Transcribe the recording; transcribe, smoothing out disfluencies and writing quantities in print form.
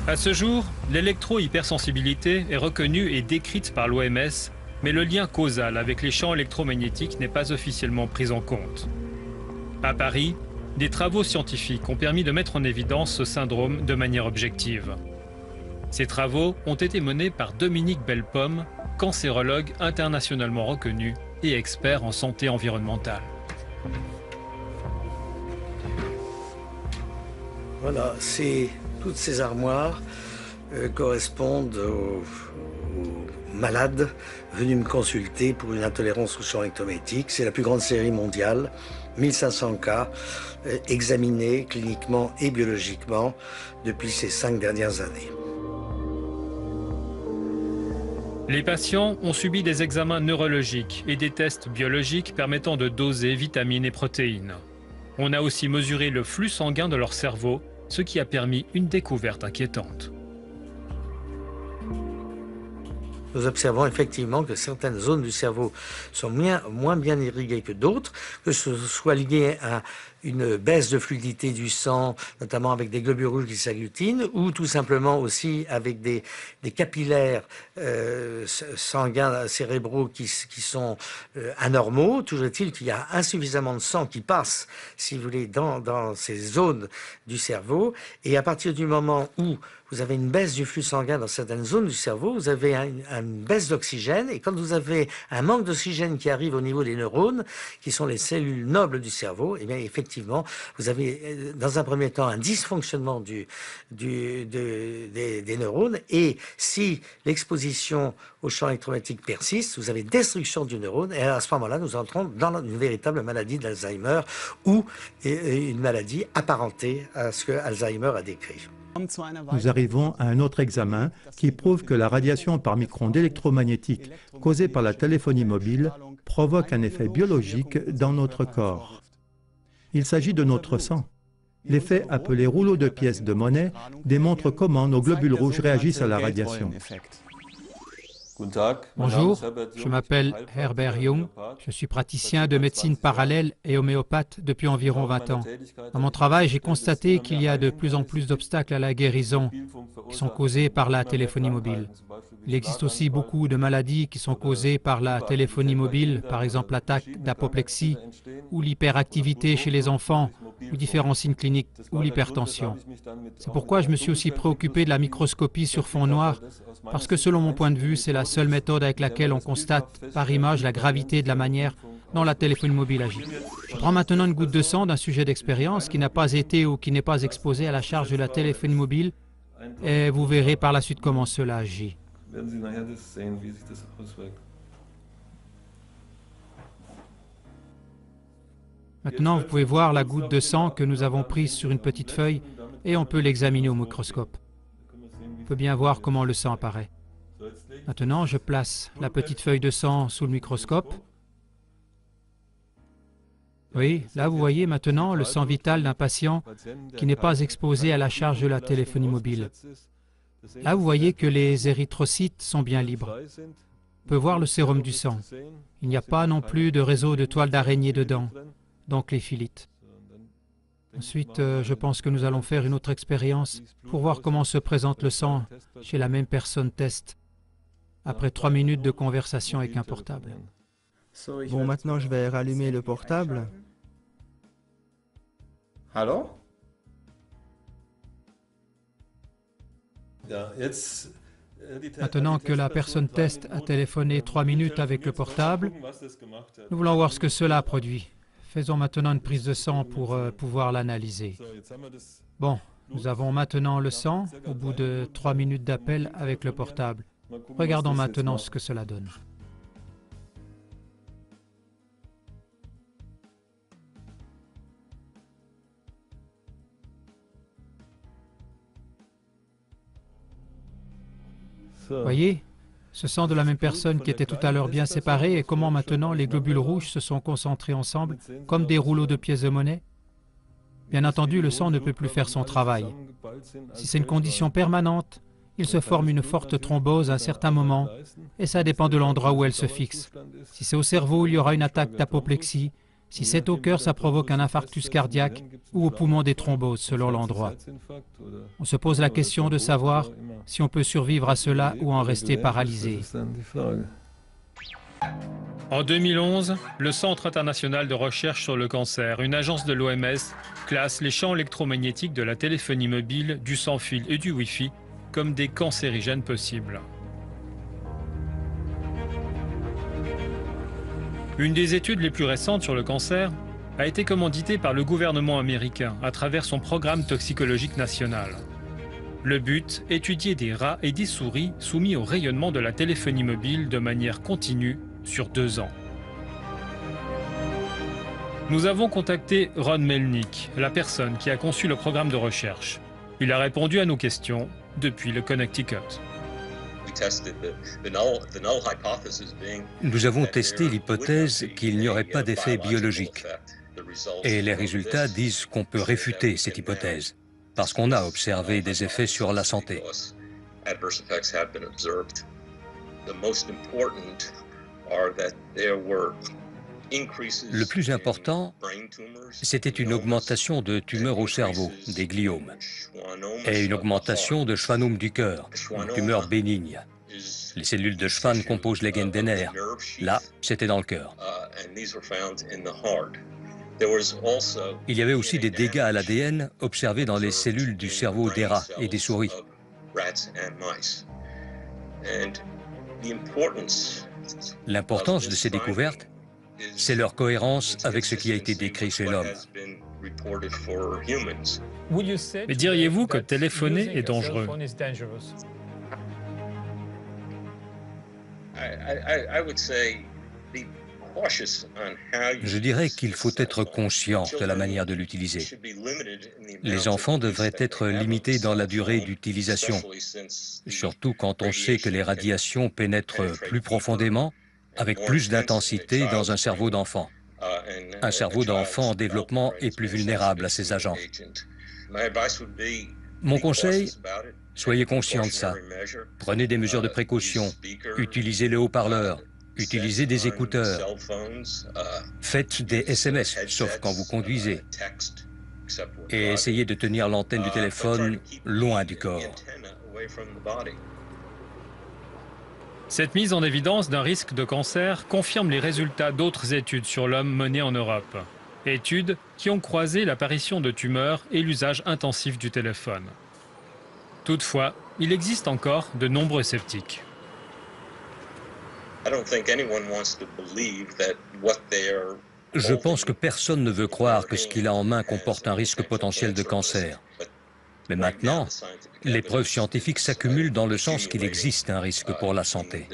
À ce jour, l'électro-hypersensibilité est reconnue et décrite par l'OMS, mais le lien causal avec les champs électromagnétiques n'est pas officiellement pris en compte. À Paris, des travaux scientifiques ont permis de mettre en évidence ce syndrome de manière objective. Ces travaux ont été menés par Dominique Bellepomme, cancérologue internationalement reconnu et expert en santé environnementale. Voilà, toutes ces armoires correspondent aux malades venus me consulter pour une intolérance au champ électromagnétique. C'est la plus grande série mondiale, 1500 cas examinés cliniquement et biologiquement depuis ces 5 dernières années. Les patients ont subi des examens neurologiques et des tests biologiques permettant de doser vitamines et protéines. On a aussi mesuré le flux sanguin de leur cerveau, ce qui a permis une découverte inquiétante. Nous observons effectivement que certaines zones du cerveau sont moins bien irriguées que d'autres, que ce soit lié à une baisse de fluidité du sang, notamment avec des globules rouges qui s'agglutinent, ou tout simplement aussi avec des capillaires sanguins cérébraux qui sont anormaux. Toujours est-il qu'il y a insuffisamment de sang qui passe, si vous voulez, dans ces zones du cerveau. Et à partir du moment où vous avez une baisse du flux sanguin dans certaines zones du cerveau, vous avez une baisse d'oxygène, et quand vous avez un manque d'oxygène qui arrive au niveau des neurones, qui sont les cellules nobles du cerveau, eh bien effectivement, vous avez dans un premier temps un dysfonctionnement des neurones, et si l'exposition au champ électromagnétique persiste, vous avez destruction du neurone, et à ce moment-là, nous entrons dans une véritable maladie d'Alzheimer, ou une maladie apparentée à ce que Alzheimer a décrit. Nous arrivons à un autre examen qui prouve que la radiation par micro-ondes électromagnétiques causée par la téléphonie mobile provoque un effet biologique dans notre corps. Il s'agit de notre sang. L'effet appelé rouleau de pièces de monnaie démontre comment nos globules rouges réagissent à la radiation. Bonjour, je m'appelle Herbert Jung, je suis praticien de médecine parallèle et homéopathe depuis environ 20 ans. Dans mon travail, j'ai constaté qu'il y a de plus en plus d'obstacles à la guérison qui sont causés par la téléphonie mobile. Il existe aussi beaucoup de maladies qui sont causées par la téléphonie mobile, par exemple l'attaque d'apoplexie ou l'hyperactivité chez les enfants ou différents signes cliniques ou l'hypertension. C'est pourquoi je me suis aussi préoccupé de la microscopie sur fond noir, parce que selon mon point de vue, c'est la seule méthode avec laquelle on constate par image la gravité de la manière dont la téléphonie mobile agit. Je prends maintenant une goutte de sang d'un sujet d'expérience qui n'a pas été ou qui n'est pas exposé à la charge de la téléphonie mobile et vous verrez par la suite comment cela agit. Maintenant, vous pouvez voir la goutte de sang que nous avons prise sur une petite feuille et on peut l'examiner au microscope. On peut bien voir comment le sang apparaît. Maintenant, je place la petite feuille de sang sous le microscope. Oui, là vous voyez maintenant le sang vital d'un patient qui n'est pas exposé à la charge de la téléphonie mobile. Là vous voyez que les érythrocytes sont bien libres. On peut voir le sérum du sang. Il n'y a pas non plus de réseau de toiles d'araignée dedans, donc les philites. Ensuite, je pense que nous allons faire une autre expérience pour voir comment se présente le sang chez la même personne test, après 3 minutes de conversation avec un portable. Bon, maintenant je vais rallumer le portable. Allô? Maintenant que la personne test a téléphoné 3 minutes avec le portable, nous voulons voir ce que cela a produit. Faisons maintenant une prise de sang pour pouvoir l'analyser. Bon, nous avons maintenant le sang au bout de 3 minutes d'appel avec le portable. Regardons maintenant ce que cela donne. Voyez, ce sang de la même personne qui était tout à l'heure bien séparé et comment maintenant les globules rouges se sont concentrés ensemble comme des rouleaux de pièces de monnaie. Bien entendu, le sang ne peut plus faire son travail. Si c'est une condition permanente, il se forme une forte thrombose à un certain moment et ça dépend de l'endroit où elle se fixe. Si c'est au cerveau, il y aura une attaque d'apoplexie. Si c'est au cœur, ça provoque un infarctus cardiaque ou au poumon des thromboses, selon l'endroit. On se pose la question de savoir si on peut survivre à cela ou en rester paralysé. En 2011, le Centre international de recherche sur le cancer, une agence de l'OMS, classe les champs électromagnétiques de la téléphonie mobile, du sans-fil et du Wi-Fi comme des cancérigènes possibles. Une des études les plus récentes sur le cancer a été commanditée par le gouvernement américain à travers son programme toxicologique national. Le but, étudier des rats et des souris soumis au rayonnement de la téléphonie mobile de manière continue sur 2 ans. Nous avons contacté Ron Melnick, la personne qui a conçu le programme de recherche. Il a répondu à nos questions depuis le Connecticut. Nous avons testé l'hypothèse qu'il n'y aurait pas d'effet biologique. Et les résultats disent qu'on peut réfuter cette hypothèse, parce qu'on a observé des effets sur la santé. Le plus important, c'était une augmentation de tumeurs au cerveau, des gliomes, et une augmentation de schwannome du cœur, une tumeur bénigne. Les cellules de Schwann composent les gaines des nerfs. Là, c'était dans le cœur. Il y avait aussi des dégâts à l'ADN observés dans les cellules du cerveau des rats et des souris. L'importance de ces découvertes, c'est leur cohérence avec ce qui a été décrit chez l'homme. Mais diriez-vous que téléphoner est dangereux? Je dirais qu'il faut être conscient de la manière de l'utiliser. Les enfants devraient être limités dans la durée d'utilisation, surtout quand on sait que les radiations pénètrent plus profondément, avec plus d'intensité dans un cerveau d'enfant. Un cerveau d'enfant en développement est plus vulnérable à ces agents. Mon conseil, soyez conscient de ça. Prenez des mesures de précaution, utilisez le haut-parleur, utilisez des écouteurs, faites des SMS, sauf quand vous conduisez, et essayez de tenir l'antenne du téléphone loin du corps. Cette mise en évidence d'un risque de cancer confirme les résultats d'autres études sur l'homme menées en Europe. Études qui ont croisé l'apparition de tumeurs et l'usage intensif du téléphone. Toutefois, il existe encore de nombreux sceptiques. Je pense que personne ne veut croire que ce qu'il a en main comporte un risque potentiel de cancer. Mais maintenant, les preuves scientifiques s'accumulent dans le sens qu'il existe un risque pour la santé.